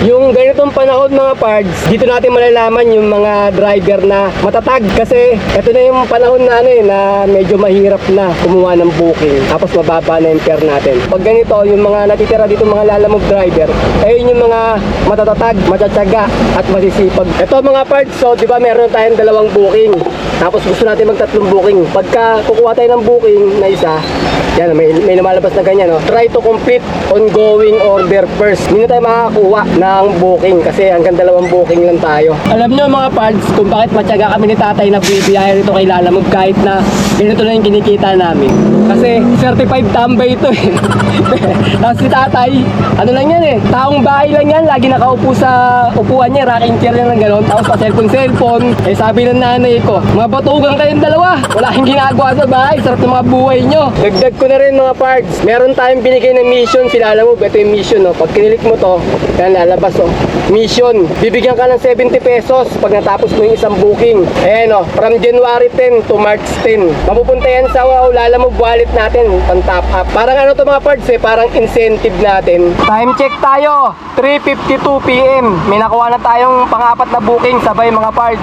Yung ganitong panahon mga pards, dito natin malalaman yung mga driver na matatag kasi ito na yung panahon na na medyo mahirap na kumuha ng booking tapos mababa na yung fare natin. Pag ganito, yung mga natitira dito mga lalamove driver, ayun yung mga matatatag, matsatsaga at masisipag. Ito mga pards, so di ba meron tayong dalawang booking tapos gusto natin magtatlong booking. Pagka kukuha tayo ng booking na isa, yan, may lumalabas na ganyan, no? Try to complete ongoing order first. Hindi na tayo makakakuha ng booking kasi hanggang dalawang booking lang tayo. Alam nyo mga pards kung bakit matyaga kami ni tatay na bibiyahe rito kay Lalamove kahit na ganito na yung kinikita namin. Kasi certified tambay ito eh. Tapos si tatay, ano lang yan eh, taong bahay lang yan, lagi nakaupo sa upuan niya, rocking chair yan lang gano'n. Tapos pa cellphone, eh sabi ng nanay ko, mga batugang kayong dalawa, wala kang ginagawa sa bahay, sarap ng mga buhay nyo. Dagdag ko na rin mga parts, meron tayong binigay na mission, sila alam mo, ito yung mission, no? Pag kinilik mo to, yan lalabas, oh. Mission, bibigyan ka ng 70 pesos pag natapos mo yung isang booking. Ayan, oh, from January 10 to March 10. Mapupunta yan sa Lalamove wallet natin, pang top up. Parang ano to mga parts eh, parang incentive natin. Time check tayo, 3:52 PM. May nakuha na tayong pang-apat na booking, sabay mga parts.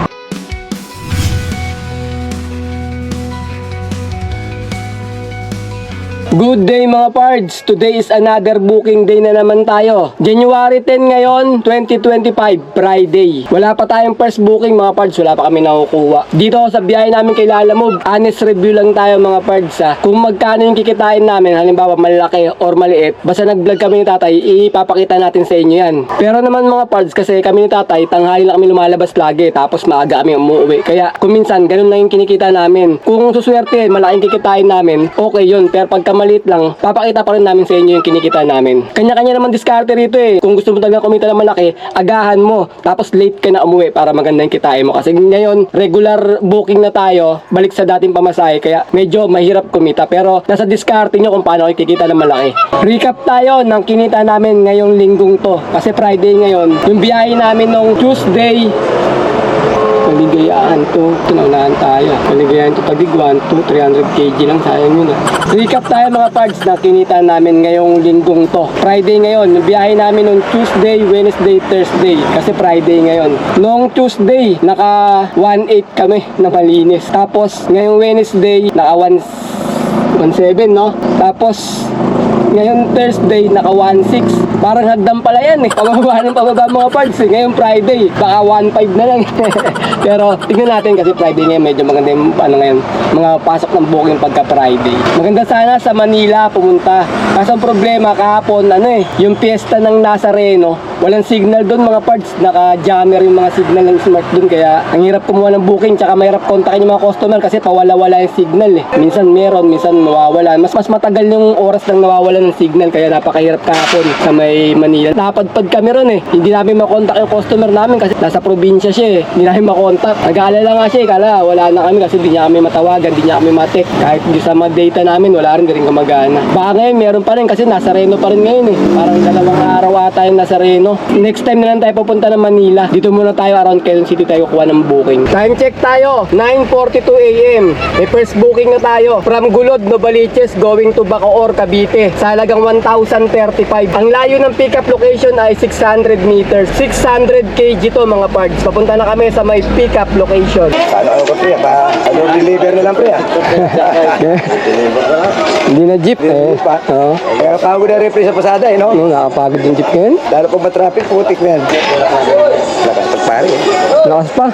Good day mga pards! Today is another booking day na naman tayo. January 10 ngayon, 2025, Friday. Wala pa tayong first booking mga pards, wala pa kami nakukuha. Dito sa biyahe namin kay Lalamove, honest review lang tayo mga pards ha. Kung magkano yung kikitain namin, halimbawa malaki or maliit, basta nag-vlog kami ni tatay, ipapakita natin sa inyo yan. Pero naman mga pards, kasi kami ni tatay, tanghali lang kami lumalabas lagi, tapos maaga kami umuwi. Kaya kung minsan, ganun lang yung kinikita namin. Kung suswerte, malaking kikitain namin, okay yun. Pero pagka maliit lang, papakita pa rin namin sa inyo yung kinikita namin. Kanya-kanya naman diskarte rito eh. Kung gusto mo talaga kumita ng malaki, agahan mo. Tapos late ka na umuwi para maganda yung kitain mo. Kasi ngayon, regular booking na tayo, balik sa dating pamasahe. Kaya medyo mahirap kumita. Pero nasa diskarte nyo kung paano kayo kikita ng malaki. Recap tayo ng kinita namin ngayong linggong to. Kasi Friday ngayon, yung biyahe namin nung Tuesday, Maligayaan to, tunaunahan tayo. Maligayaan to Taguig 1 to 300 kg lang, sayang yun ah. Recap tayo mga parts na kinita namin ngayong linggong to. Friday ngayon, yung biyahe namin nung Tuesday, Wednesday, Thursday. Kasi Friday ngayon. Noong Tuesday, naka 1.8 kami na malinis. Tapos ngayong Wednesday, naka 1.7 no? Tapos ngayon Thursday, naka 1.6. Parang hagdan pala yan eh. Pababa ng pababa mga parts eh. Ngayon Friday, baka 1.5 na lang. Pero tingnan natin kasi Friday ngayon medyo maganda yung ngayon, mga pasok ng booking pagka Friday. Maganda sana sa Manila pumunta. Kaso ang problema kahapon yung piyesta ng Nazareno, walang signal doon mga parts. Naka-jammer yung mga signal ng smart doon. Kaya ang hirap kumuha ng booking, tsaka mahirap kontakin yung mga customer kasi pawala-wala yung signal eh. Minsan meron, minsan mawawala. Mas matagal yung oras lang nawawala ng signal. Kaya napakahirap kahapon sa may Manila. Napadpad kami ron eh. Hindi namin makontak yung customer namin kasi nasa probinsya siya eh. Hindi namin makontak. Nag-aalala nga siya eh. Kala wala na kami kasi hindi niya kami matawagan, hindi niya kami matek. Kahit di sa mga data namin, wala rin gumagana. Baka ngayon meron pa rin kasi Nazareno pa rin ngayon eh. Parang dalawang araw ata yung Nazareno. Next time na lang tayo pupunta ng Manila. Dito muna tayo around Quezon City tayo kuha ng booking. Time check tayo. 9:42 AM. May first booking na tayo. From Gulod, Novaliches, going to Bacoor, Cavite. Sa halagang 1,035. Ang layo ng pick-up location ay 600 meters. 600 kg to mga parts. Papunta na kami sa may pick-up location. Ano ko pre, deliver na lang pre Hindi na jeep eh. Oo. Kaya pagod na rin pre sa pasada no? Nakapagod yung jeep ngayon. Lalo kung matraffic, putik na yan. Lakas pare. Lakas pa.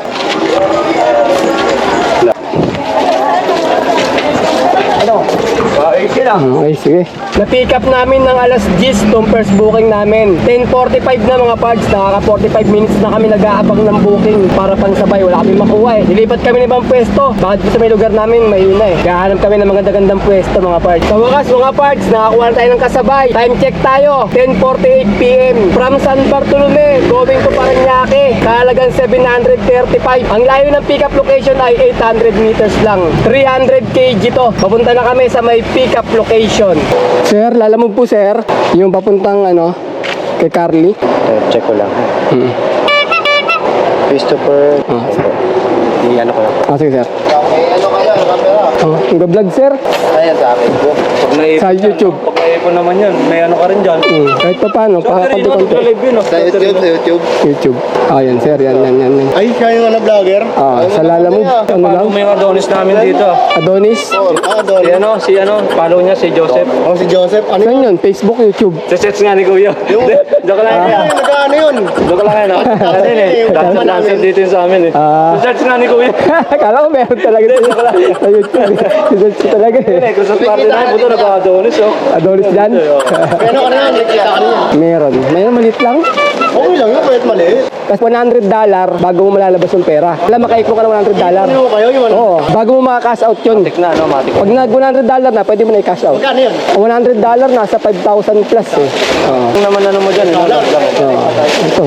Ano? Okay lang. Okay, sige. Na-pick up namin ng alas 10 itong first booking namin. 10:45 na mga parts. Nakaka 45 minutes na kami nag-aabang ng booking para pansabay. Wala kami makuha eh. Nilipat kami ng ibang pwesto. Bakit sa may lugar namin mahina eh. Kahanap kami ng maganda-gandang pwesto mga parts. Sa wakas mga parts, nakakuha na tayo ng kasabay. Time check tayo. 10:48 PM. From San Bartolome, going to Parañaque. Kahalagang 735. Ang layo ng pick up location ay 800 meters lang. 300 kg to. Papunta na kami sa may pick up location. Sir, Lalamove po sir. Yung papuntang kay Carly. Check ko lang. Christopher. Ano ko lang. Sige sir. Okay, ano kayo? Ano kamera? Nag-vlog sir? Ayan sa akin po. Sa YouTube. Pag may ipon naman yan. May ano ka rin dyan. Kahit pa paano, konti-konti. Live yun, Sa YouTube, sa YouTube. YouTube. Yan sir, yan. Ay, siya yung vlogger. Sa Lalamove, ano lang? Paano mo yung Adonis namin dito? Adonis. Doon. Si follow niya si Joseph. Oh, si Joseph. Ano Saan yun? yun? Facebook, YouTube. Sets nga ni Kuya. Joke lang yan. Nag-ano yun? Joke lang yan. Ano yun eh. Dancer dito yun sa amin eh. Sets nga ni Kuya. Kala ko meron talaga sa YouTube. Search ko talaga eh. Kung sa party na puto nag-Adonis oh. Adonis dyan? Pero ano yan? Nakita ka niya. Meron. Mayroon maliit lang. Okay lang yun, kahit maliit. Kasi $100 bago mo malalabas yung pera. Alam, makaipon ka ng $100. Ano kayo yung ano? Oo, bago mo maka-cash out yun. Tik na, no? Matik. Pag nag $100 na, pwede mo na i-cash out. Magkano yun? $100 nasa 5,000 plus eh. Oo. Kung naman ano mo dyan, eh. Ito,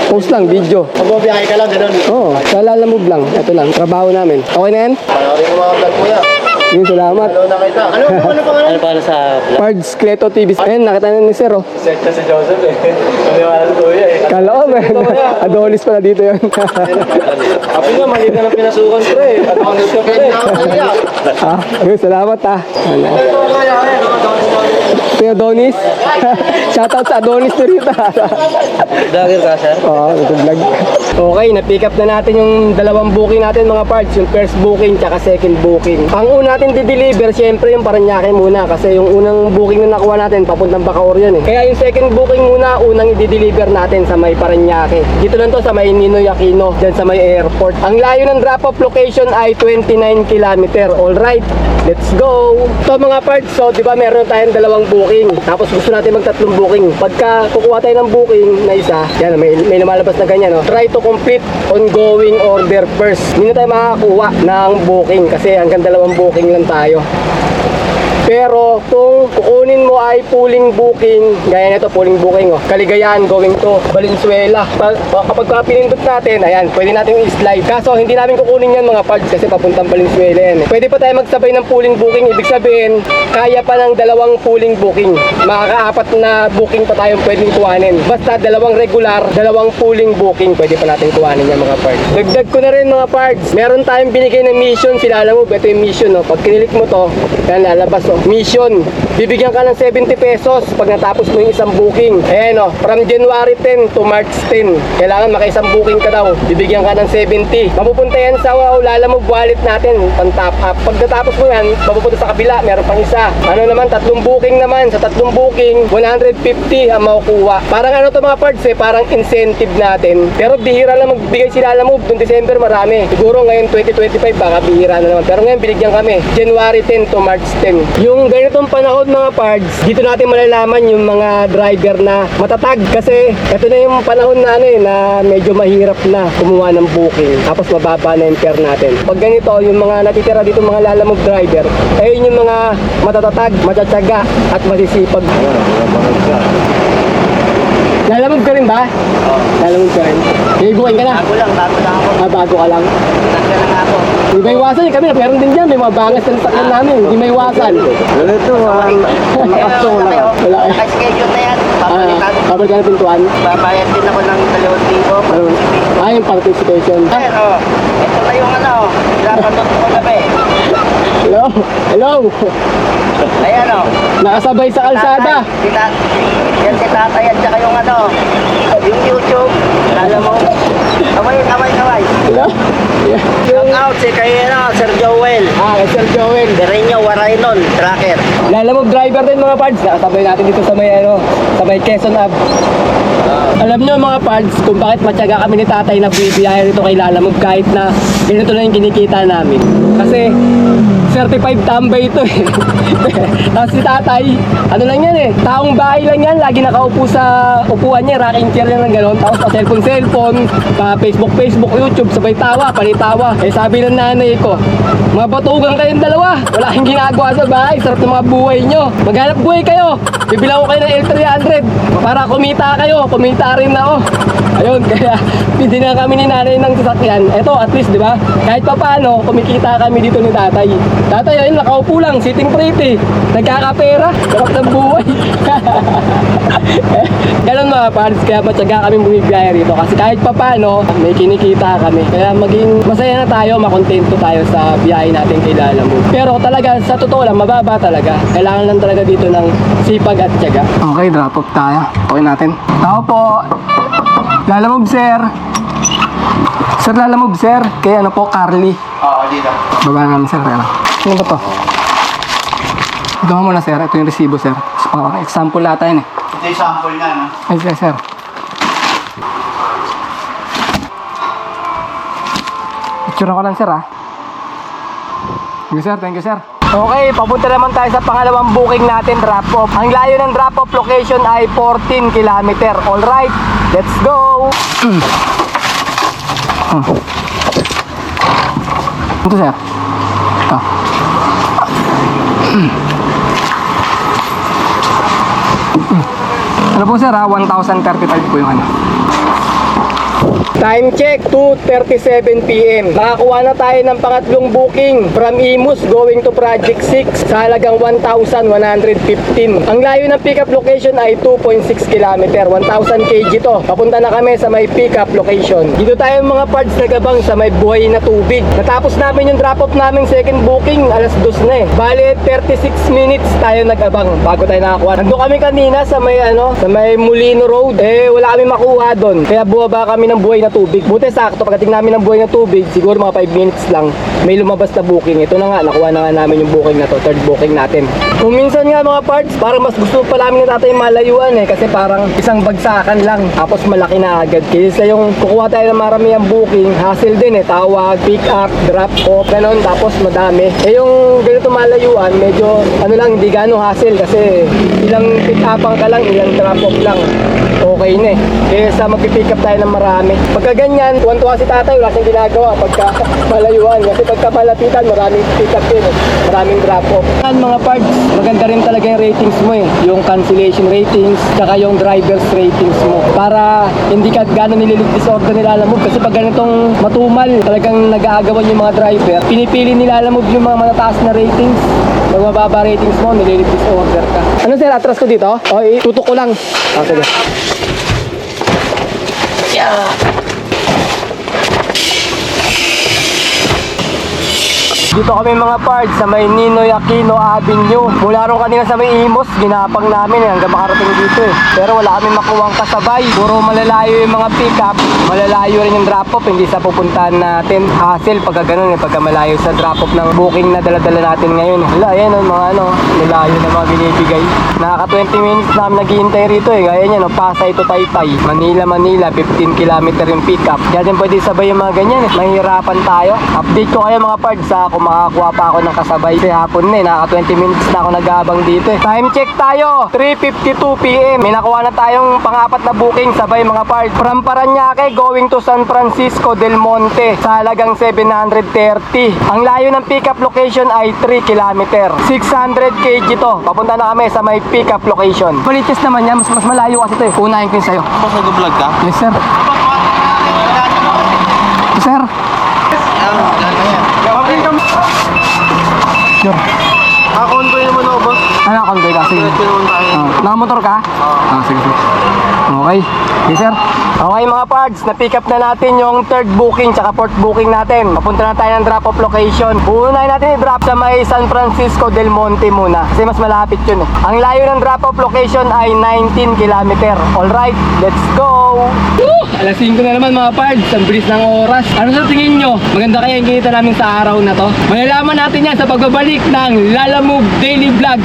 post lang, video. Magbabiyahe ka lang, ganun. Oo, sa Lalamove lang. Ito lang, trabaho namin. Okay na yan? Panoorin mo mga vlog mo yan. Yun, salamat. Ano na kita? Ano pangalan? Ano pa sa Pards, Cleto TV. Ayun, nakita na ni Sir, oh. set na si Joseph eh. Maniwala si Kuya eh. Kala ko, Adonis pala dito yun. Apo nga, maliit na ng pinasukan ko eh. Adonis ka pala eh. Yun, salamat Ano? Si Adonis. Shoutout sa Adonis na rito. Dagger ka, sir? Oo, nag-vlog. Okay, na-pick up na natin yung dalawang booking natin mga parts. Yung first booking tsaka second booking. Ang una natin di-deliver, syempre yung Parañaque muna. Kasi yung unang booking na nakuha natin, papuntang Bacoor yun eh. Kaya yung second booking muna, unang i-deliver natin sa may Parañaque. Dito lang to sa may Ninoy Aquino, dyan sa may airport. Ang layo ng drop-off location ay 29 km. Alright, let's go! So mga parts, so di ba meron tayong dalawang booking. Tapos gusto natin magtatlong booking. Pagka kukuha tayo ng booking na isa, yan, may lumalabas na ganyan. No? Try to complete ongoing order first. Hindi na tayo makakakuha ng booking kasi hanggang dalawang booking lang tayo. Pero kung kukunin mo ay pooling booking, gaya nito pooling booking, oh. Kaligayahan going to Valenzuela. Kapag pinindot natin, ayan, pwede natin i-slide. Kaso hindi namin kukunin yan mga parts kasi papuntang Valenzuela yan eh. Pwede pa tayo magsabay ng pooling booking, ibig sabihin, kaya pa ng dalawang pooling booking. Makakaapat na booking pa tayong pwedeng kuhanin. Basta dalawang regular, dalawang pooling booking, pwede pa natin kuhanin yan mga parts. Dagdag ko na rin mga parts, meron tayong binigay na mission, kilala mo, ito yung mission, no? Pag kinilik mo to, yan lalabas, oh. Mission, bibigyan ka ng 70 pesos pag natapos mo yung isang booking. Ayan o, from January 10 to March 10, kailangan maka-isang booking ka daw, bibigyan ka ng 70. Mapupunta yan sa Lalamove wallet natin, pang-top up. Pag natapos mo yan, mapupunta sa kabila, meron pang isa. Ano naman, tatlong booking naman, sa tatlong booking, 150 ang makukuha. Parang ano to mga parts eh, parang incentive natin. Pero bihira lang magbigay si Lalamove, noong December marami. Siguro ngayon 2025, baka bihira na naman. Pero ngayon binigyan kami, January 10 to March 10. Yung ganitong panahon mga parts, dito natin malalaman yung mga driver na matatag kasi ito na yung panahon na ano eh, na medyo mahirap na kumuha ng booking tapos mababa na yung fare natin. Pag ganito, yung mga natitira dito mga Lalamove driver, ayun yung mga matatatag, matsatsaga at masisipag. Lalamove ka rin ba? Oo. Lalamove ka rin. Ibuhin ka na? Bago lang ako. Bago ka lang. Nagka lang ako. Hindi may iwasan kami, meron din dyan, may mga bangas na sakyan namin, hindi may iwasan. Ganito, Nakastong na. Wala eh. Naka-schedule na yan. Babalik ka na pintuan. Babayad din ako ng 2,000. Yung participation. Pero, ito na yung ano, pinapandot ko na ba eh. Hello? Hello? Ayan o. Nakasabay sa kalsada. Yan si tatay at saka yung ano, yung YouTube. Lalo mo. Kamay. Hello? Yeah. Shout out si kay Sir Joel. Kay Sir Joel. Direnyo Waraynon, tracker. Lalamove driver din mga parts. Nakasabay natin dito sa may sa may Quezon Ave. Alam nyo mga parts kung bakit matyaga kami ni tatay na bibiyahe rito kay Lalamove kahit na ganito na yung kinikita namin. Kasi certified tambay ito eh. Tapos si tatay, ano lang yan eh, taong bahay lang yan, lagi nakaupo sa upuan niya, rocking chair yan ng gano'n. Tapos pa cellphone, pa Facebook, YouTube, sabay tawa, panitawa. Eh sabi ng nanay ko, mga batugang kayong dalawa, wala kayong ginagawa sa bahay, sarap ng mga buhay nyo. Maghanap buhay kayo, bibilang ko kayo ng L300 para kumita kayo, kumita rin ako. Ayun, kaya hindi na kami ni nanay ng sasakyan. Eto, at least, di ba? Kahit pa paano, kumikita kami dito ni tatay. Tatay, ayun, nakaupo lang, sitting pretty. Nagkakapera, sarap ng buhay. Ganun mga pads, kaya matyaga kami bumibiyahe rito. Kasi kahit pa paano, may kinikita kami. Kaya maging masaya na tayo, makontento tayo sa biyahe natin kay Lalamove. Pero talaga, sa totoo lang, mababa talaga. Kailangan lang talaga dito ng sipag at tiyaga. Okay, drop off tayo. Okay natin. Tao po. Lalamove, sir. Sir, Lalamove, sir. Kaya ano po, Carly. Oo, dito. Baba namin, sir. Kaya lang. Ano ba to? Gawa mo na, sir. Ito yung resibo, sir. Example lahat yun eh. Ito yung sample nga, no? Ay, sir. Picture ko lang, sir, ha? Thank you, sir. Thank you, sir. Okay, papunta naman tayo sa pangalawang booking natin, drop-off. Ang layo ng drop-off location ay 14 kilometer. Alright, let's go! Ito, sir. Ito. Ano po, sir, ha? 1,035 po yung ano. Time check, 2:37 PM. Nakakuha na tayo ng pangatlong booking from Imus going to Project 6 sa halagang 1,115. Ang layo ng pickup location ay 2.6 km, 1,000 kg to. Papunta na kami sa may pickup location. Dito tayo mga parts nagabang sa may buhay na tubig. Natapos namin yung drop-off naming second booking, alas 2 na eh. Bale, 36 minutes tayo nagabang bago tayo nakakuha. Nandun kami kanina sa may sa may Molino Road. Wala kami makuha doon. Kaya buwaba kami ng buhay na tubig. Buti sakto, pagdating namin ng buhay na tubig, siguro mga 5 minutes lang, may lumabas na booking. Ito na nga, nakuha na nga namin yung booking na to, third booking natin. Kung minsan nga mga parts, parang mas gusto pa namin na tatay malayuan kasi parang isang bagsakan lang, tapos malaki na agad. Kaysa yung kukuha tayo ng maraming booking, hassle din tawag, pick up, drop off, ganon, tapos madami. Yung ganito malayuan, medyo lang, hindi gano'ng hassle kasi ilang pick upang ka lang, ilang drop off lang. Okay na kaysa magpipick up tayo ng marami. Pagka ganyan, tuwan-tuwa si tatay, wala siyang ginagawa pagka malayuan. Kasi pagka malapitan, maraming pick up din maraming drop off. Mga parts, maganda rin talaga yung ratings mo yung cancellation ratings, tsaka yung driver's ratings mo. Para hindi ka gano'n nililigtas order nila Lalamove. Kasi pag ganitong matumal, talagang nag-aagawan yung mga driver. Pinipili nila Lalamove yung mga matataas na ratings. Pag mababa ratings mo, nililigtas order ka. Ano sir, atras ko dito? O, tutok ko lang. Sige. Dito kami mga parts sa may Ninoy Aquino Avenue. Mula ron kanina sa may Imus, ginapang namin hanggang makarating dito Pero wala kami makuwang kasabay. Puro malalayo yung mga pick up, malalayo rin yung drop off, hindi sa pupuntahan natin. Hassle pagka ganun pagka malayo sa drop off ng booking na dala-dala natin ngayon. Wala, yan mga malayo na mga binibigay. Nakaka 20 minutes na kami naghihintay rito Gaya niya, Pasay to Taytay, Manila, 15 km yung pick up. Kaya din pwede sabay yung mga ganyan Mahirapan tayo. Update ko kayo mga parts sa makakuha pa ako ng kasabay. Kasi hapon naka 20 minutes na ako nag-aabang dito Time check tayo, 3:52 PM. May nakuha na tayong pang-apat na booking sabay mga parts. From Parañaque going to San Francisco del Monte sa halagang 730. Ang layo ng pickup location ay 3 km. 600 kg to. Papunta na kami sa may pickup location. Baliches naman yan, mas malayo kasi ito Unahin ko yun sa'yo. Tapos nag-vlog ka? Yes sir. Yes sir. Sure. Convoy naman ako, boss. Ano, convoy ka? Sige. Diretso naman tayo. Nakamotor ka? Sige. Okay. Yes, sir. Okay mga parts, na-pick up na natin yung third booking tsaka fourth booking natin. Papunta na tayo ng drop-off location. Unahin natin i-drop sa may San Francisco del Monte muna. Kasi mas malapit yun Ang layo ng drop-off location ay 19 km. Alright, let's go! Alas 5 na naman mga parts. Ang bilis ng oras. Ano sa tingin nyo? Maganda kaya yung kinita namin sa araw na to? Malalaman natin yan sa pagbabalik ng Lalamove Daily Vlog.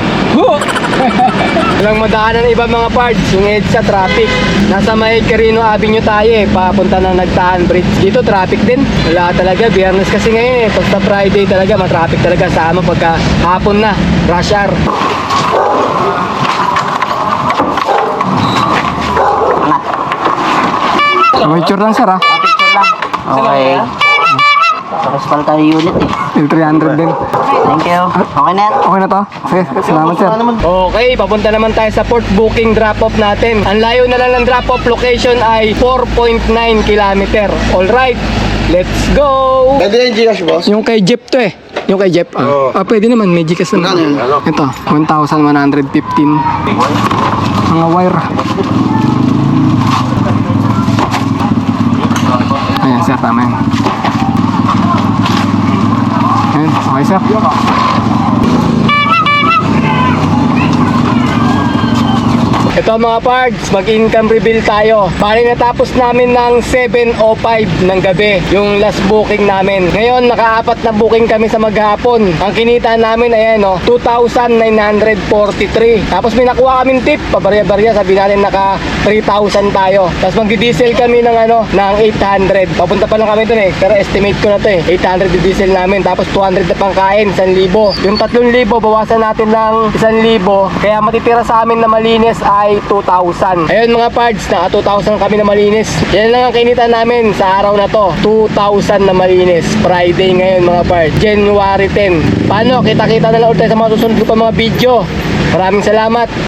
Walang madaanan ng ibang mga parts. Yung EDSA traffic. Nasa may Quirino Avenue tayo papunta ng Nagtaan Bridge. Dito traffic din. Wala talaga. Biyernes kasi ngayon Pagka Friday talaga, matraffic talaga. Sama pagka hapon na. Rush hour. Picture lang sir Picture lang. Okay. Tapos pala tayo unit Yung 300 din. Thank you. Okay na yan. Okay na to? Sige, salamat sir. Okay, papunta naman tayo sa fourth booking drop-off natin. Ang layo na lang ng drop-off location ay 4.9 km. Alright, Let's go! Pwede yung Gcash, boss? Yung kay Jeep to eh. Yung kay Jeep. Pwede naman. May Gcash naman. Ito, 1,115. Mga wire. Ayan, sir. Tama yan. Ayan, okay, sir. Ito mga pards, mag-income reveal tayo. Bali natapos namin ng 7:05 ng gabi, yung last booking namin. Ngayon, naka-apat na booking kami sa maghapon. Ang kinita namin, ayan o, 2,943. Tapos may nakuha kaming tip, pabarya-barya, sabi natin naka 3,000 tayo. Tapos mag-diesel kami ng ng 800. Papunta pa lang kami dun eh, pero estimate ko na to eh. 800 di diesel namin, tapos 200 na pangkain, 1,000. Yung 3,000, bawasan natin ng 1,000. Kaya matitira sa amin na malinis ay 2,000. Ayun mga pards, naka 2,000 kami na malinis. Yan lang ang kinita namin sa araw na to. 2,000 na malinis. Friday ngayon mga pards. January 10. Paano? Kita-kita na lang ulit tayo sa mga susunod ko pa mga video. Maraming salamat.